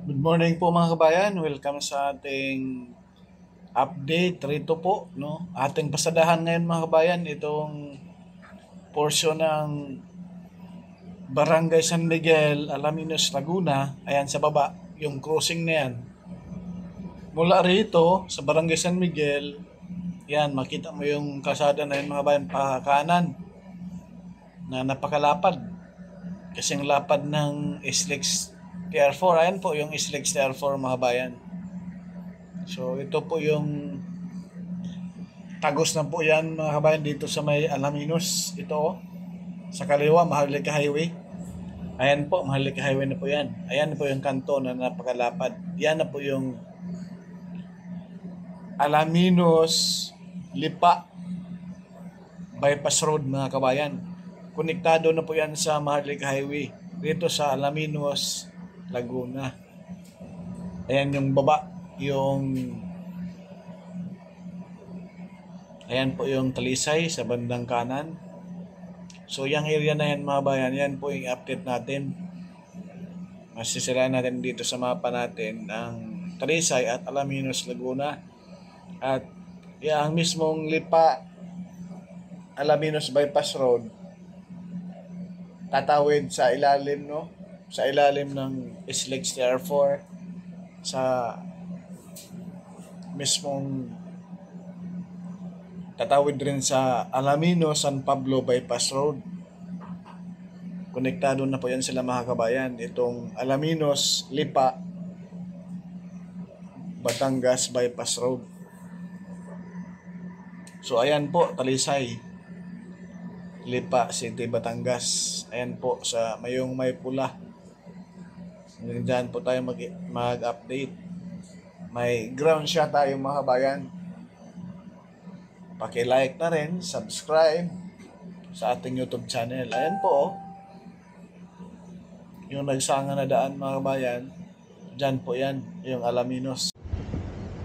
Good morning po mga kabayan. Welcome sa ating update rito po, no? Ating pasadahan ngayon mga kabayan itong portion ng Barangay San Miguel, Alaminos, Laguna. Ayan sa baba, yung crossing na yan. Mula rito sa Barangay San Miguel, yan makita mo yung kalsada na yun mga kabayan pa kanan na napakalapad. Kasing lapad ng SLEX TR4. Ayan po yung SLEX TR4 mga bayan. So ito po yung tagos na po yan mga kabayan dito sa may Alaminos. Ito sa kaliwa Maharlika Highway. Ayan po, Maharlika Highway na po yan. Ayan po yung kanto na napakalapad. Yan na po yung Alaminos Lipa Bypass Road mga kabayan. Konektado na po yan sa Maharlika Highway dito sa Alaminos, Laguna. Ayan yung baba, ayan po yung Talisay sa bandang kanan. So yung area na yan mga bayan, yan po yung update natin. Masisilayan natin dito sa mapa natin ang Talisay at Alaminos, Laguna. At yung mismong Lipa Alaminos Bypass Road tatawid sa ilalim, no? Sa ilalim ng SLEX TR4 sa mismong tatawid rin sa Alaminos San Pablo Bypass Road. Konektado na po yan sila mga kabayan. Itong Alaminos Lipa Batangas Bypass Road. So ayan po, Talisay Lipa City, Batangas. Ayan po sa mayong may pula. Diyan po tayo mag-update. May ground shot tayo mga kabayan. Paki-like na rin, subscribe sa ating YouTube channel. Ayan po. Yung nagsanga na daan mga kabayan. Diyan po yan, yung Alaminos.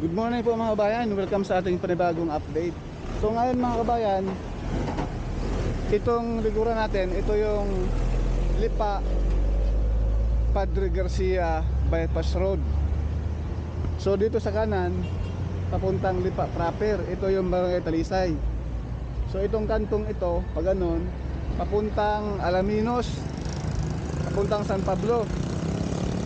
Good morning po mga kabayan. Welcome sa ating panibagong update. So ngayon mga kabayan, itong likuran natin, ito yung Lipa Padre Garcia Bypass Road. So dito sa kanan papuntang Lipa proper, ito yung Barangay Talisay. So itong kantong ito, pag ganun, papuntang Alaminos, papuntang San Pablo.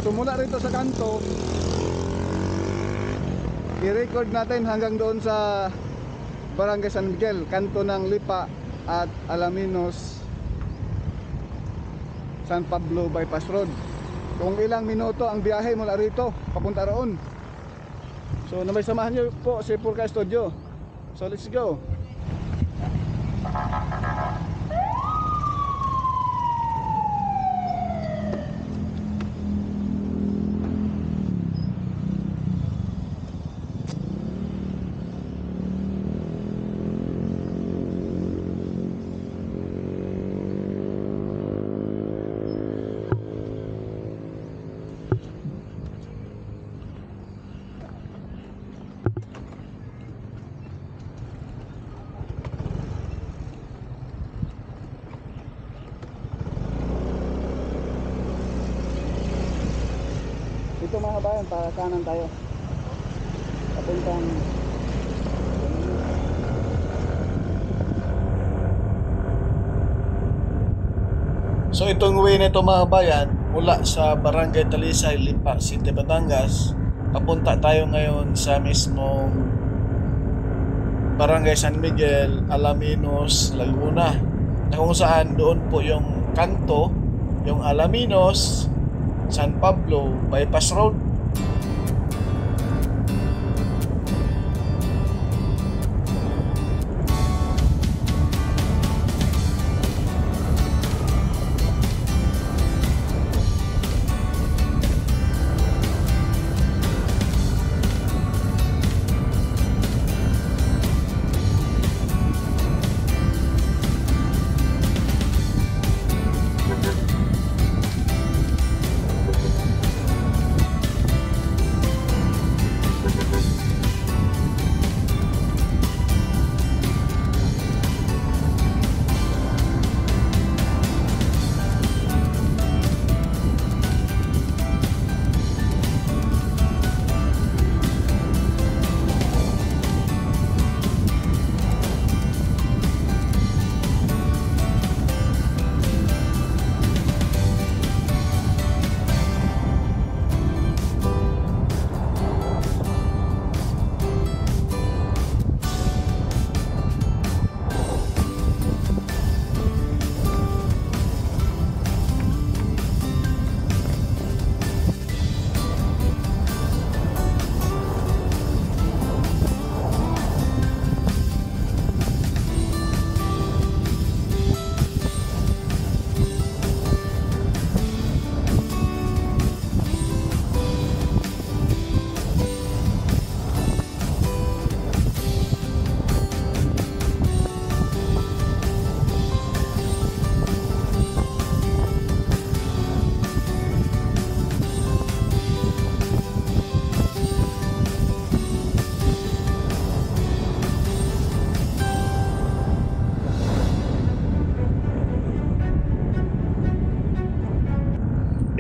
So mula rito sa kanto, i-record natin hanggang doon sa Barangay San Miguel, kanto ng Lipa at Alaminos San Pablo Bypass Road. Kung ilang minuto ang biyahe mula rito papunta roon. So namay samahan nyo po si Purka Studio. So let's go. Ito mga kabayan, para kanan tayo papuntang So itong way nito mga kabayan mula sa Barangay Talisay, Lipa City, Batangas, papunta tayo ngayon sa mismong Barangay San Miguel, Alaminos, Laguna, na kung saan doon po yung kanto, yung Alaminos San Pablo Bypass Road.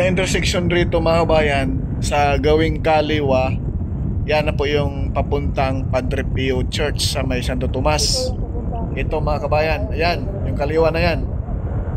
Yung intersection rito mga kabayan, sa gawing kaliwa, yan na po yung papuntang Padre Pio Church sa may Santo Tomas. Ito mga kabayan, ayan, yung kaliwa na yan.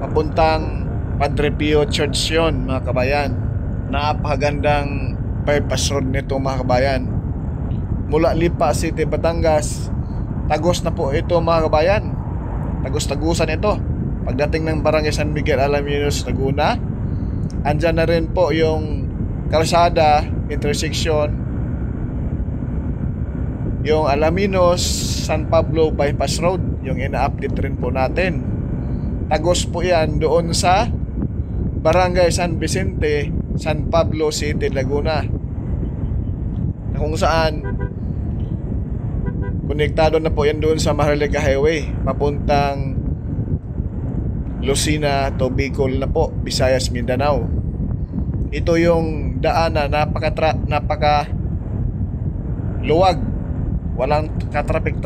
Papuntang Padre Pio Church yon mga kabayan. Napakagandang bypass road nito mga kabayan. Mula Lipa City, Batangas, tagos na po ito mga kabayan. Tagos-tagusan ito. Pagdating ng Barangay San Miguel Alaminos, Laguna, andyan na rin po yung kalsada, intersection, yung Alaminos, San Pablo Bypass Road, yung ina-update rin po natin. Tagos po yan doon sa Barangay San Vicente, San Pablo City, Laguna, na kung saan konektado na po yan doon sa Maharlika Highway papuntang Lucena to Bicol na po, Visayas, Mindanao. Ito yung daan na napaka luwag, walang ka-traffic.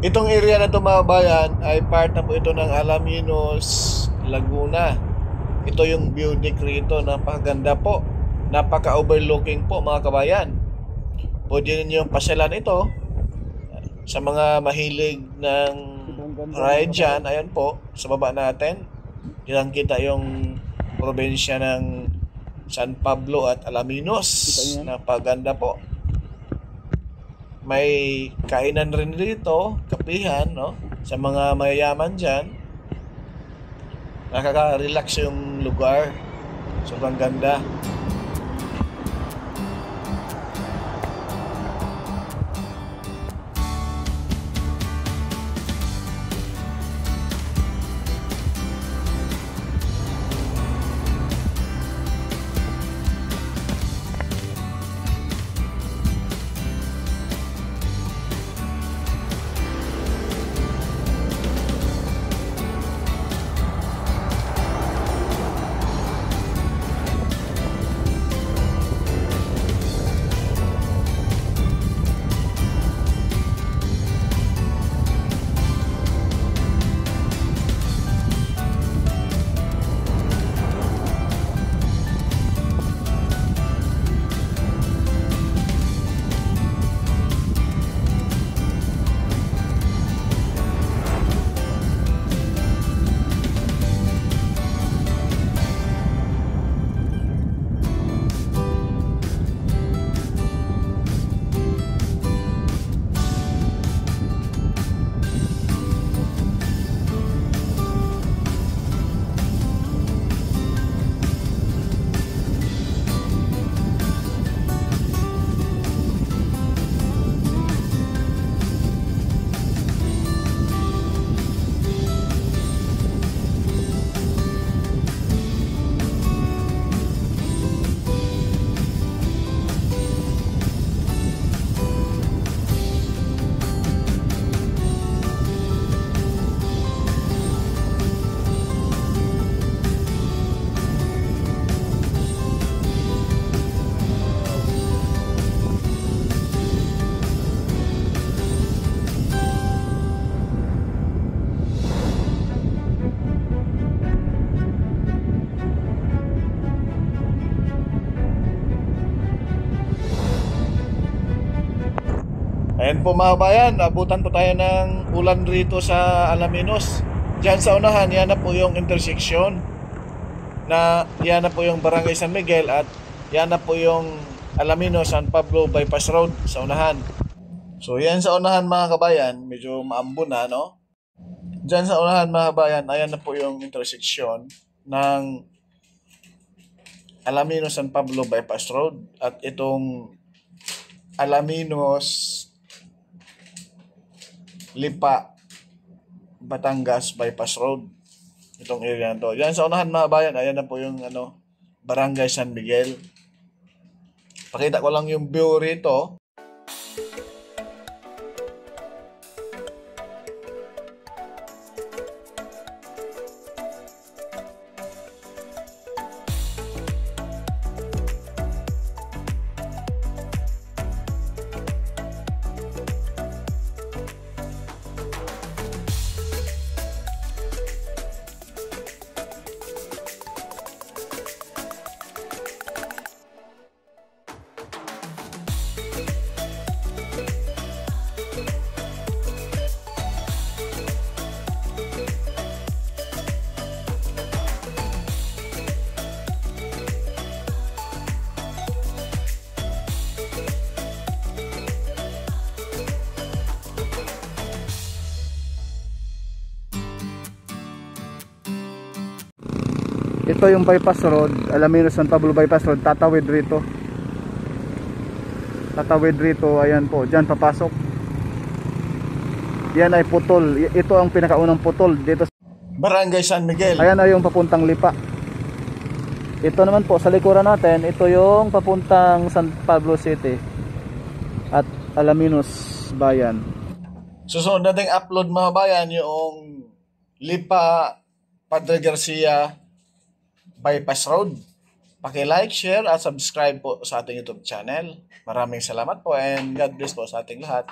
Itong area na ito mga bayan ay part na po ito ng Alaminos, Laguna. Ito yung view deck rito, napakaganda po. Napaka-overlooking po mga kabayan. Pwede ninyong pasyalan ito sa mga mahilig ng ride dyan. Ayan po, sa baba natin. Diyan kita yung probinsya ng San Pablo at Alaminos. Napaganda po. May kainan rin dito, kapihan, no? Sa mga mayayaman dyan. Nakaka-relax yung lugar. Sobrang ganda. Ayan po mga bayan, abutan po tayo ng ulan rito sa Alaminos. Diyan sa unahan, yan na po yung intersection. Yan na po yung Barangay San Miguel at yan na po yung Alaminos San Pablo Bypass Road sa unahan. So yan sa unahan mga kabayan, medyo maambo na, no? Diyan sa unahan mga kabayan, ayan na po yung intersection ng Alaminos San Pablo Bypass Road at itong Alaminos Lipa Batangas Bypass Road. Itong area na to. Yan sa unahan mga bayan, ayan na po yung Barangay San Miguel. Pakita ko lang yung view rito. Ito yung bypass road, Alaminos San Pablo Bypass Road, tatawid rito. Tatawid rito, ayan po, dyan papasok. Yan ay putol, ito ang pinakaunang putol dito sa Barangay San Miguel. Ayan na yung papuntang Lipa. Ito naman po sa likuran natin, ito yung papuntang San Pablo City at Alaminos Bayan. Susunod nating upload mga bayan yung Lipa Padre Garcia Bypass Road. Paki-like, share at subscribe po sa ating YouTube channel. Maraming salamat po and God bless po sa ating lahat.